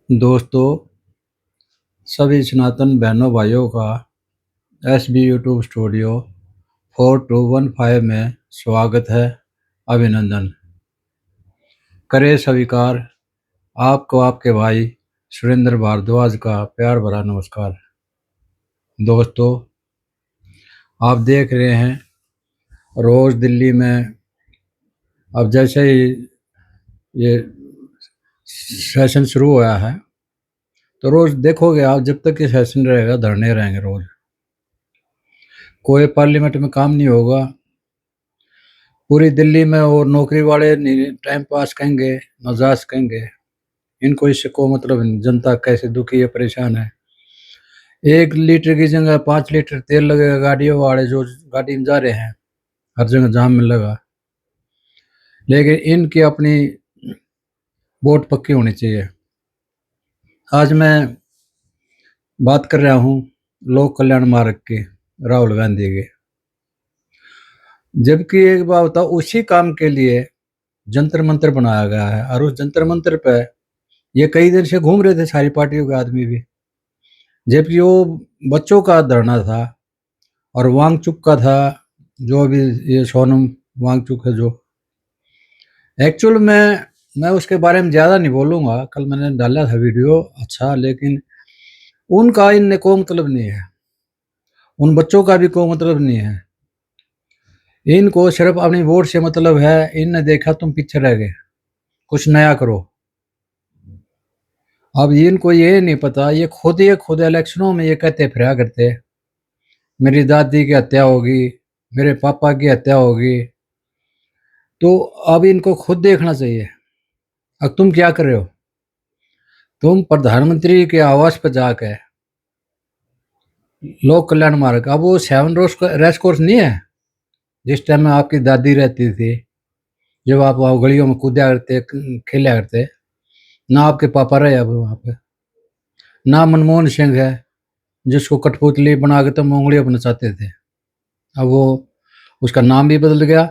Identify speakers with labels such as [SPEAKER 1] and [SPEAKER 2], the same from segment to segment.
[SPEAKER 1] दोस्तों, सभी सनातन बहनों भाइयों का SB यूट्यूब स्टूडियो 4215 में स्वागत है। अभिनंदन करे स्वीकार आपको आपके भाई सुरेंद्र भारद्वाज का प्यार भरा नमस्कार। दोस्तों, आप देख रहे हैं रोज दिल्ली में अब जैसे ही ये सेशन शुरू हुआ है तो रोज देखोगे आप, जब तक ये सेशन रहेगा धरने रहेंगे। रोज कोई पार्लियामेंट में काम नहीं होगा पूरी दिल्ली में, और नौकरी वाले टाइम पास कहेंगे, मजाज कहेंगे। इनको इससे को मतलब नहीं, जनता कैसे दुखी है, परेशान है। 1 लीटर की जगह 5 लीटर तेल लगेगा। गाड़ियों वाले जो गाड़ी में जा रहे हैं हर जगह जाम में लगा, लेकिन इनकी अपनी वोट पक्की होनी चाहिए। आज मैं बात कर रहा हूँ लोक कल्याण मार्ग की, राहुल गांधी की। जबकि एक बात बताओ, उसी काम के लिए जंतर मंतर बनाया गया है, और उस जंतर मंतर पे ये कई दिन से घूम रहे थे सारी पार्टियों के आदमी भी। जबकि वो बच्चों का धरना था और वांगचुक का था, जो अभी ये सोनम वांगचुक है जो। एक्चुअल में मैं उसके बारे में ज़्यादा नहीं बोलूँगा, कल मैंने डाला था वीडियो अच्छा, लेकिन उनका इनने को मतलब नहीं है, उन बच्चों का भी को मतलब नहीं है। इनको सिर्फ अपनी वोट से मतलब है। इनने देखा तुम पीछे रह गए, कुछ नया करो। अब इनको ये नहीं पता, ये खुद इलेक्शनों में ये कहते फिरा करते मेरी दादी की हत्या होगी, मेरे पापा की हत्या होगी। तो अब इनको खुद देखना चाहिए। अब तुम क्या कर रहे हो? तुम प्रधानमंत्री के आवास पर जाकर लोक कल्याण मार्ग, अब वो 7 रेस कोर्स नहीं है जिस टाइम में आपकी दादी रहती थी, जब आप वहाँ गलियों में कूदा करते, खेला करते। ना आपके पापा रहे अब वहाँ पे, ना मनमोहन सिंह है जिसको कठपुतली बना के तुम उंगलियां नचाते थे। अब वो, उसका नाम भी बदल गया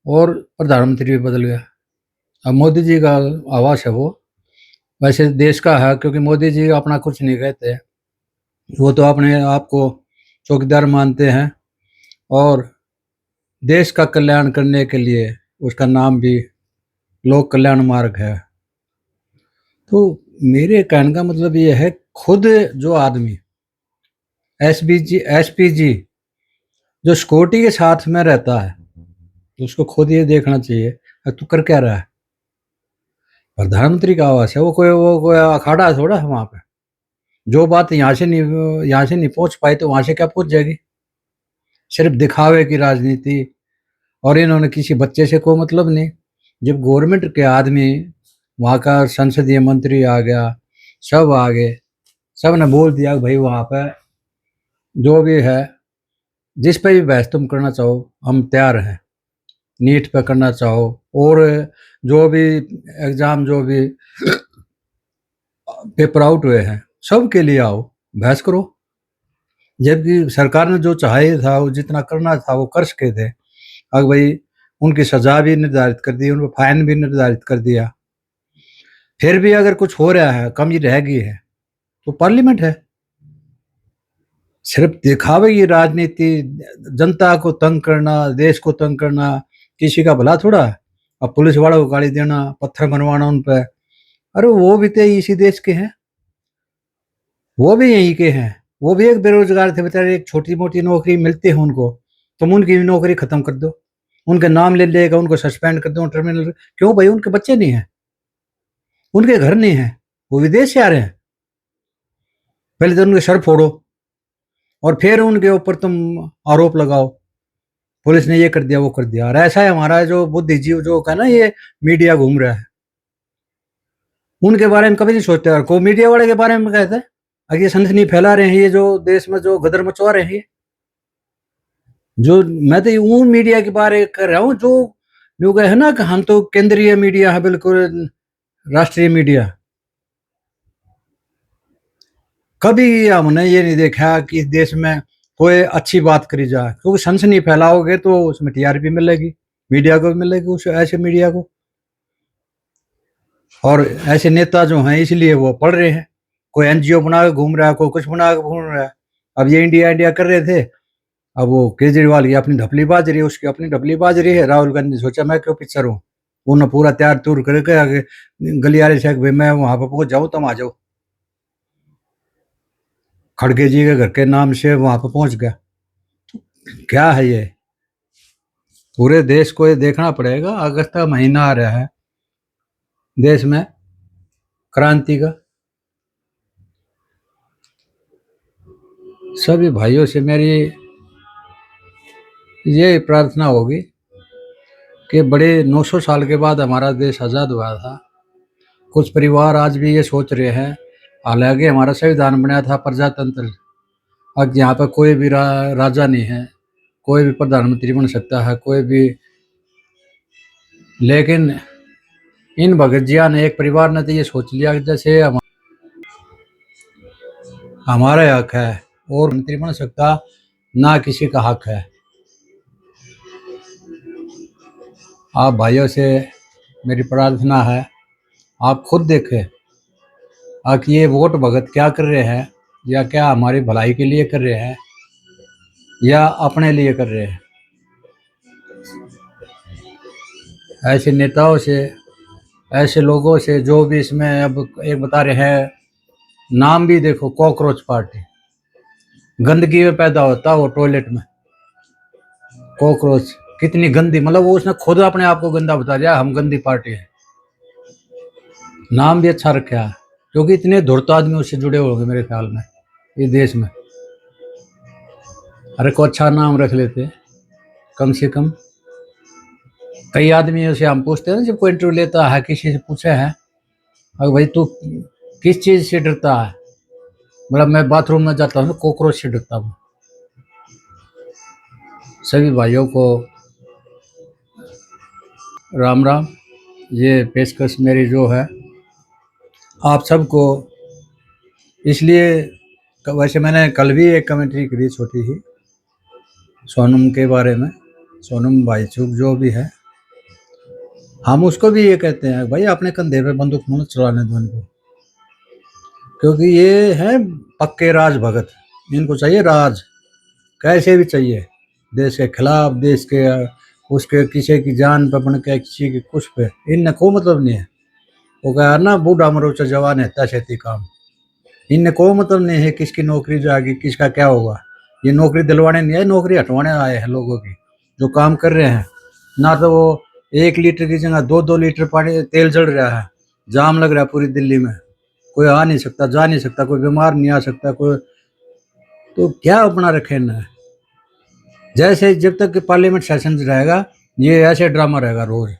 [SPEAKER 1] और प्रधानमंत्री भी बदल गया। अब मोदी जी का आवास है वो, वैसे देश का है, क्योंकि मोदी जी अपना कुछ नहीं कहते, वो तो अपने आप को चौकीदार मानते हैं, और देश का कल्याण करने के लिए उसका नाम भी लोक कल्याण मार्ग है। तो मेरे कहने का मतलब ये है, खुद जो आदमी एसपीजी जो सिक्योरिटी के साथ में रहता है, तो उसको खुद ये देखना चाहिए तू कर क्या रहा है। प्रधानमंत्री का आवास है, वो कोई अखाड़ा थोड़ा है वहाँ पे। जो बात यहाँ से नहीं पहुँच पाई तो वहाँ से क्या पहुँच जाएगी? सिर्फ दिखावे की राजनीति। और इन्होंने किसी बच्चे से कोई मतलब नहीं। जब गवर्नमेंट के आदमी, वहाँ का संसदीय मंत्री आ गया, सब आ गए, सब ने बोल दिया भाई वहाँ पे जो भी है, जिस पे भी बहस तुम करना चाहो हम तैयार हैं। नीट पे करना चाहो, और जो भी एग्ज़ाम, जो भी पेपर आउट हुए हैं, सब के लिए आओ, बहस करो। जबकि सरकार ने जो चाहे था, वो जितना करना था वो कर सके थे। अब भाई उनकी सज़ा भी निर्धारित कर दी, उनको फाइन भी निर्धारित कर दिया। फिर भी अगर कुछ हो रहा है, कमी रह गई है, तो पार्लियामेंट है। सिर्फ दिखावे की राजनीति, जनता को तंग करना, देश को तंग करना, किसी का भला थोड़ा है। अब पुलिस वालों को गाली देना, पत्थर बनवाना उन पे, अरे वो भी तो इसी देश के हैं, वो भी यहीं के हैं। वो भी एक बेरोजगार थे बेचारे, एक छोटी मोटी नौकरी मिलती है उनको, तुम उनकी भी नौकरी खत्म कर दो, उनके नाम ले लेगा, उनको सस्पेंड कर दो टर्मिनल। क्यों भाई? उनके बच्चे नहीं है, उनके घर नहीं है, वो विदेश से आ रहे हैं। पहले तो उनके सर फोड़ो और फिर उनके ऊपर तुम आरोप लगाओ, पुलिस ने ये कर दिया वो कर दिया। और ऐसा है हमारा जो बुद्धिजीव जो है ना, ये मीडिया घूम रहा है, उनके बारे में कभी नहीं सोचते। और को मीडिया वाले के बारे में कहते हैं अगर ये सनसनी फैला रहे हैं, ये जो देश में जो गदर मचवा रहे हैं, ये जो, मैं तो वो मीडिया के बारे कर रहा हूँ जो लोग है ना कि हम तो केंद्रीय मीडिया है, बिल्कुल राष्ट्रीय मीडिया। कभी हमने ये नहीं देखा कि इस देश में कोई अच्छी बात करी जाए, क्योंकि सनसनी फैलाओगे तो उसमें टीआरपी मिलेगी, मीडिया को भी मिलेगी, उस ऐसे मीडिया को। और ऐसे नेता जो हैं इसलिए वो पढ़ रहे हैं, कोई एनजीओ बना के घूम रहा है, कोई कुछ बना के घूम रहा है। अब ये इंडिया इंडिया कर रहे थे, अब वो केजरीवाल की अपनी ढपली बाज रही है, उसकी अपनी ढपली बाज रही है। राहुल गांधी ने सोचा मैं क्यों पीछे रहूं, उन्होंने पूरा तैयार तूर करके आगे गलियारे से भाई मैं वहां पर पहुंच जाऊं, तुम आ जाओ। खड़गे जी के घर के नाम से वहां पर पहुंच गया। क्या है ये, पूरे देश को ये देखना पड़ेगा। अगस्त का महीना आ रहा है, देश में क्रांति का। सभी भाइयों से मेरी ये प्रार्थना होगी कि बड़े 900 साल के बाद हमारा देश आज़ाद हुआ था। कुछ परिवार आज भी ये सोच रहे हैं, हालांकि हमारा संविधान बनाया था प्रजातंत्र, अब यहाँ पर कोई भी राजा नहीं है, कोई भी प्रधानमंत्री बन सकता है, कोई भी। लेकिन इन भगत जिया ने, एक परिवार ने तो ये सोच लिया कि जैसे हमारा हक है और मंत्री बन सकता ना किसी का हक है। आप भाइयों से मेरी प्रार्थना है, आप खुद देखें कि ये वोट भगत क्या कर रहे हैं, या क्या हमारी भलाई के लिए कर रहे हैं या अपने लिए कर रहे हैं। ऐसे नेताओं से, ऐसे लोगों से जो भी इसमें अब एक बता रहे हैं, नाम भी देखो, कॉकरोच पार्टी। गंदगी में पैदा होता है वो, टॉयलेट में कॉकरोच, कितनी गंदी, मतलब वो उसने खुद अपने आप को गंदा बता दिया, हम गंदी पार्टी है। नाम भी अच्छा रखा है, क्योंकि इतने धूर्त आदमी उससे जुड़े होंगे मेरे ख्याल में इस देश में। अरे को अच्छा नाम रख लेते कम से कम। कई आदमियों से हम पूछते हैं ना, जब कोई इंटरव्यू लेता है, किसी से पूछे हैं अगर भाई तू किस चीज़ से डरता है, मतलब मैं बाथरूम में जाता हूँ कॉकरोच से डरता हूँ। सभी भाइयों को राम राम। ये पेशकश मेरी जो है आप सबको, इसलिए वैसे मैंने कल भी एक कमेंट्री करी छोटी ही सोनम के बारे में, सोनम भाईचुक जो भी है, हम उसको भी ये कहते हैं भाई अपने कंधे पे बंदूक मत चलाने दो इनको, क्योंकि ये है पक्के राज भगत। इनको चाहिए राज, कैसे भी चाहिए, देश के खिलाफ, देश के उसके किसी की जान पे बन के, किसी के कुछ पे, इनने कोई मतलब नहीं है। वो कहा ना, बूढ़ा मरोचा जवान है तैसेती काम। इनने कोई मतलब नहीं है किसकी नौकरी जाएगी, किसका क्या होगा। ये नौकरी दिलवाने नहीं आए, नौकरी हटवाने आए हैं लोगों की जो काम कर रहे हैं। ना तो वो 1 लीटर की जगह 2-2 लीटर पानी तेल जल रहा है, जाम लग रहा है पूरी दिल्ली में, कोई आ नहीं सकता, जा नहीं सकता, कोई बीमार नहीं आ सकता कोई। तो क्या अपना रखे ना, जैसे जब तक पार्लियामेंट सेशन रहेगा ये ऐसे ड्रामा रहेगा रोज,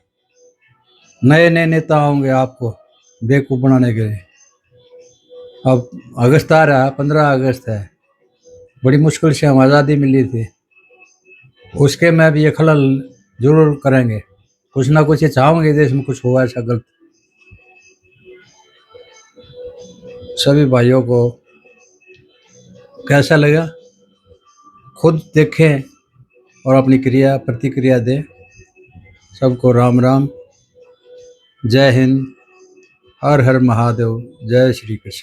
[SPEAKER 1] नए नए नेता होंगे आपको बेवकूफ़ बनाने के लिए। अब अगस्त आ रहा है, 15 अगस्त है, बड़ी मुश्किल से हम आज़ादी मिली थी, उसके में भी ये खलल जरूर करेंगे, कुछ ना कुछ ये चाहेंगे देश में कुछ हुआ ऐसा गलत। सभी भाइयों को कैसा लगा खुद देखें और अपनी प्रतिक्रिया दें। सबको राम राम, जय हिंद, हर हर महादेव, जय श्री कृष्ण।